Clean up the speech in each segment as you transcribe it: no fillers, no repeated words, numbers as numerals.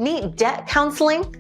Need debt counseling?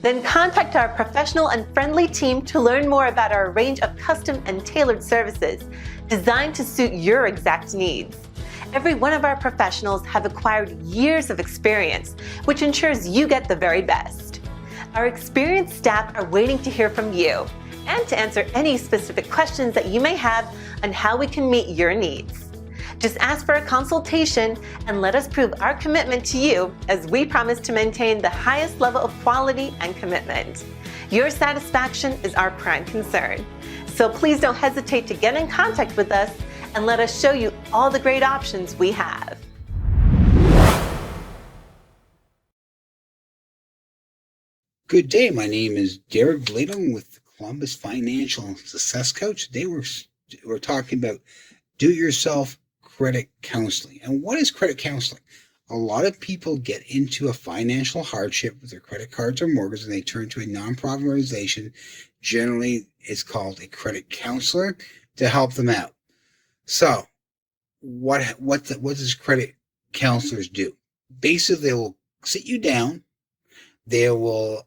Then contact our professional and friendly team to learn more about our range of custom and tailored services designed to suit your exact needs. Every one of our professionals have acquired years of experience, which ensures you get the very best. Our experienced staff are waiting to hear from you and to answer any specific questions that you may have on how we can meet your needs. Just ask for a consultation and let us prove our commitment to you, as we promise to maintain the highest level of quality and commitment. Your satisfaction is our prime concern. So please don't hesitate to get in contact with us and let us show you all the great options we have. Good day. My name is Derek Bladum with Columbus Financial Success Coach. Today we're talking about do-it-yourself credit counseling. And what is credit counseling? A lot of people get into a financial hardship with their credit cards or mortgage, and they turn to a nonprofit organization. Generally, it's called a credit counselor to help them out. So, what does credit counselors do? Basically, they will sit you down. They will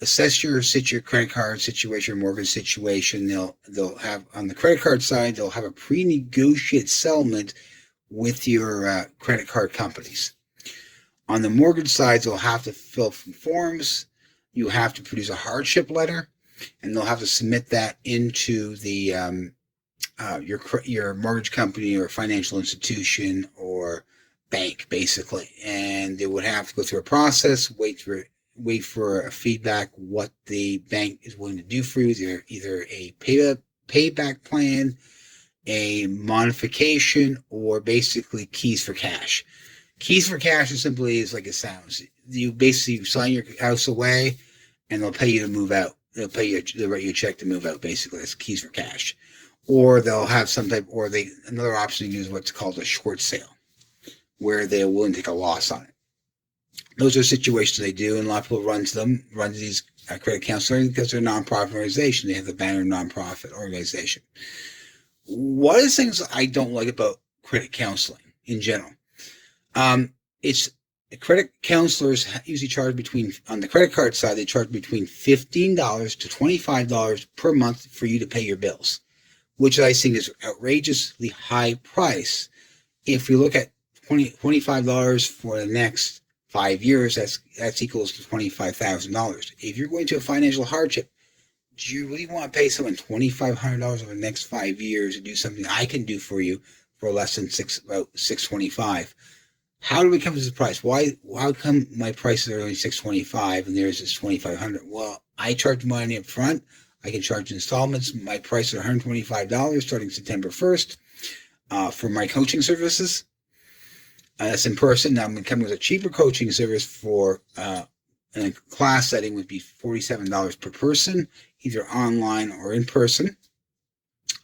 assess your credit card situation, your mortgage situation. They'll have, on the credit card side, they'll have a pre-negotiated settlement with your credit card companies. On the mortgage side, they'll have to fill some forms. You have to produce a hardship letter, and they'll have to submit that into the your mortgage company or financial institution or bank, basically. And they would have to go through a process, wait for a feedback what the bank is willing to do for you, either a payback plan, a modification, or basically keys for cash. Keys for cash is like it sounds. You basically sign your house away and they'll pay you to move out. They'll write you a check to move out, basically. That's keys for cash. Or they'll have another option to use what's called a short sale, where they're willing to take a loss on it. Those are situations they do, and a lot of people run to these credit counselors because they're a nonprofit organization. They have the banner nonprofit organization. One of the things I don't like about credit counseling in general, credit counselors usually charge on the credit card side, they charge between $15 to $25 per month for you to pay your bills, which I think is outrageously high price. If you look at $25 for the next 5 years, that's equals to $25,000. If you're going to a financial hardship, do you really want to pay someone $2,500 over the next 5 years to do something I can do for you for less than about $625? How do we come to this price? How come my prices are only $625 and theirs is $2,500? Well, I charge money up front. I can charge installments. My price is $125 starting September 1st for my coaching services. That's in person. Now I'm going to come with a cheaper coaching service for in a class setting would be $47 per person, either online or in person.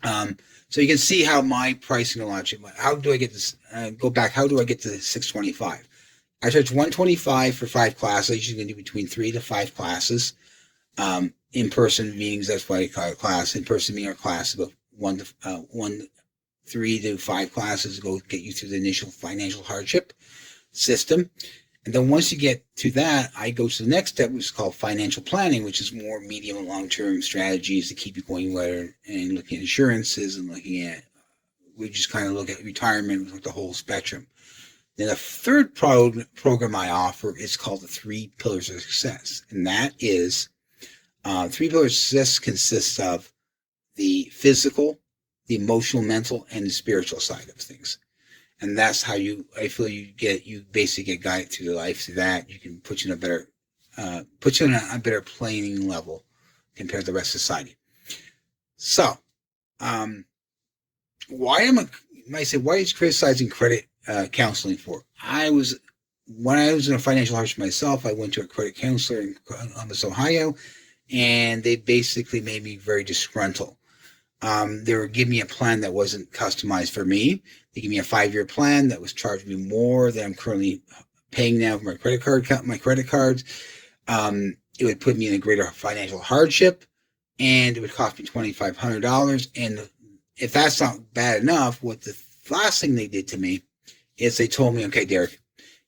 So you can see how my pricing logic. How do I get this? Go back. How do I get to $625? I charge $125 for 5 classes. I usually going to do between 3 to 5 classes. In-person meetings, that's why I call it class. In-person meeting or class, about 3 to 5 classes to go get you through the initial financial hardship system. And then once you get to that, I go to the next step, which is called financial planning, which is more medium and long-term strategies to keep you going better, and looking at insurances and we just kind of look at retirement with the whole spectrum. Then the third program I offer is called the 3 Pillars of Success. And that is 3 Pillars of Success consists of the physical, the emotional, mental, and the spiritual side of things. And that's how you basically get guided through the life. Through that, you can put you in a better playing level compared to the rest of society. So, why is criticizing credit counseling for? When I was in a financial hardship myself, I went to a credit counselor in Columbus, Ohio, and they basically made me very disgruntled. They were giving me a plan that wasn't customized for me. They gave me a 5-year plan that was charging me more than I'm currently paying now for my credit cards. It would put me in a greater financial hardship, and it would cost me $2,500. And if that's not bad enough, what the last thing they did to me is they told me, okay, Derek,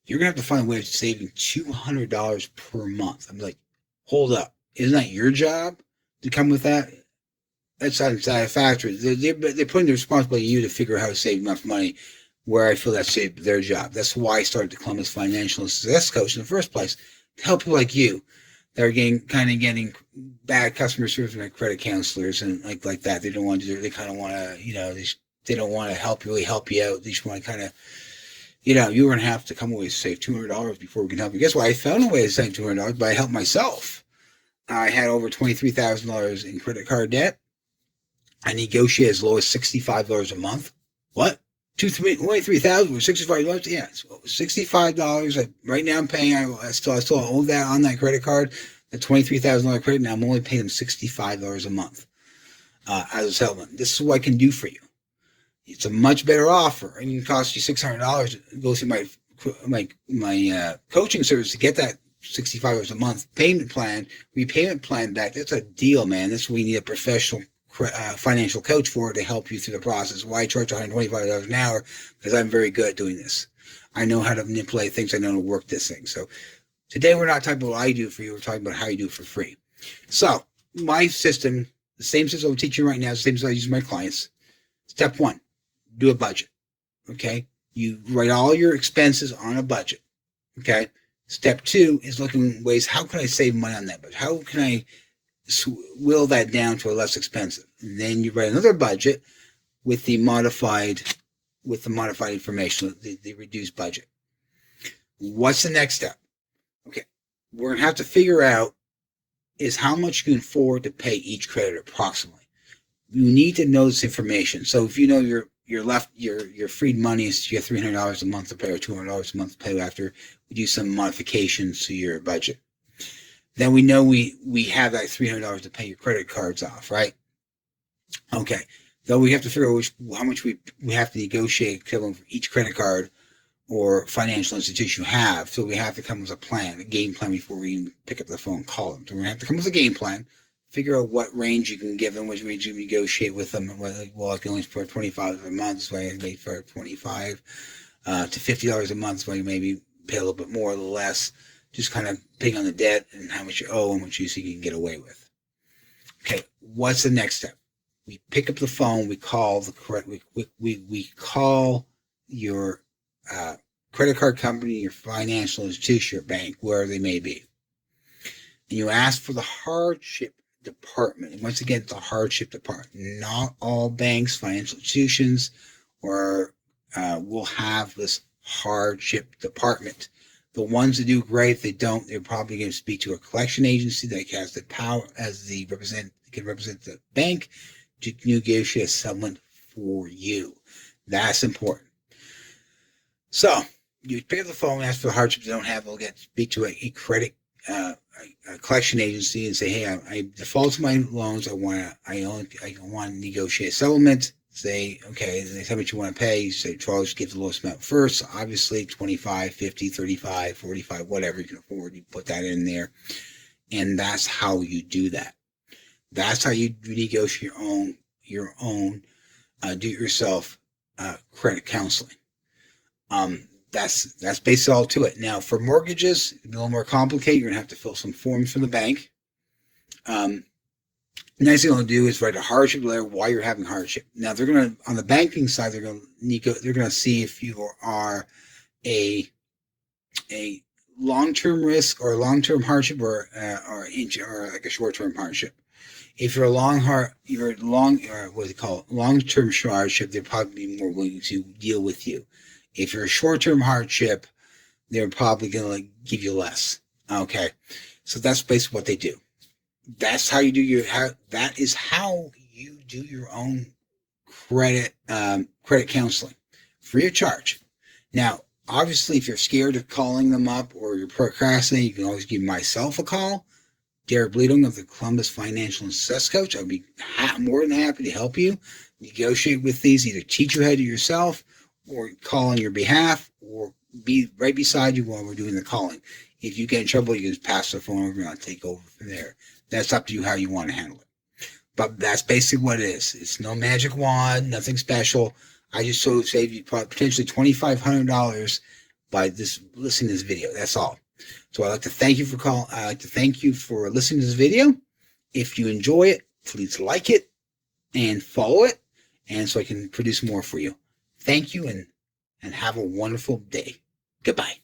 you're going to have to find a way of saving $200 per month. I'm like, hold up. Isn't that your job to come with that? That's not satisfactory. They're putting the responsibility on you to figure out how to save enough money where I feel that's their job. That's why I started the Columbus Financial Success Coach in the first place, to help people like you that are getting bad customer service from credit counselors and like that. They don't want to do it. They kind of want to, they don't want to really help you out. They just want to kind of, you're going to have to come away and save $200 before we can help you. Guess what? I found a way to save $200, but I helped myself. I had over $23,000 in credit card debt. I negotiate as low as $65 a month. What? $23,000 with $65? Yeah, it's $65. Right now I'm paying, I still owe that on that credit card, the $23,000 credit. Now I'm only paying them $65 a month as a settlement. This is what I can do for you. It's a much better offer. I mean, it costs you $600 to go through my coaching service to get that $65 a month repayment plan back. That's a deal, man. That's what we need a professional financial coach for, to help you through the process. Why I charge $125 an hour? Because I'm very good at doing this. I know how to manipulate things. I know how to work this thing. So today we're not talking about what I do for you. We're talking about how you do it for free. So my system, the same system I'm teaching right now, is the same system I use with my clients. Step 1, do a budget. Okay. You write all your expenses on a budget. Okay. Step 2 is looking at ways, how can I save money on that budget? How can I will that down to a less expensive? And then you write another budget with the modified information, the reduced budget. What's the next step? Okay, we're gonna have to figure out is how much you can afford to pay each creditor approximately. You need to know this information. So if you know your freed money is, you have $300 a month to pay or $200 a month to pay after we do some modifications to your budget. Then we know we have that $300 to pay your credit cards off, right? Okay. Though we have to figure out how much we have to negotiate equivalent for each credit card or financial institution you have. So we have to come with a game plan before we even pick up the phone and call them. So we're going to have to come with a game plan, figure out what range you can give them, which range you negotiate with them. Well, I can only for $25 a month, so I may for $25 to $50 a month, so you maybe pay a little bit more, a little less. Just kind of paying on the debt and how much you owe and what you see you can get away with. Okay, what's the next step? We pick up the phone. We call we call your credit card company, your financial institution, your bank, wherever they may be, and you ask for the hardship department. And once again, it's the hardship department. Not all banks, financial institutions, will have this hardship department. The ones that do great, if they don't, they're probably going to speak to a collection agency that has the power can represent the bank to negotiate a settlement for you. That's important. So you pick up the phone, ask for the hardship they don't have. They'll speak to a credit a collection agency and say, hey, I defaulted my loans. I want to negotiate a settlement. Say, okay, they tell me what you want to pay. You say, Charles, give the lowest amount first. Obviously, 25, 50, 35, 45, whatever you can afford. You put that in there. And that's how you do that. That's how you negotiate your own do-it-yourself credit counseling. That's basically all to it. Now, for mortgages, it's a little more complicated. You're going to have to fill some forms for the bank. Next thing they'll do is write a hardship letter why you're having hardship. Now they're going to, on the banking side, they're going to see if you are a long-term risk or a long-term hardship or like a short-term hardship. If you're long-term hardship, they're probably be more willing to deal with you. If you're a short-term hardship, they're probably going to give you less. Okay, so that's basically what they do. That's how you do that is how you do your own credit counseling free of charge. Now, obviously, if you're scared of calling them up or you're procrastinating, you can always give myself a call. Derek Bleeding of the Columbus Financial and Success Coach. I'll be more than happy to help you negotiate with these, either teach you how to do yourself or call on your behalf or be right beside you while we're doing the calling. If you get in trouble, you can just pass the phone over and I'll take over from there. That's up to you how you want to handle it. But that's basically what it is. It's no magic wand, nothing special. I just sort of saved you potentially $2,500 by listening to this video. That's all. So I'd like to thank you for I'd like to thank you for listening to this video. If you enjoy it, please like it and follow it, and so I can produce more for you. Thank you, and have a wonderful day. Goodbye.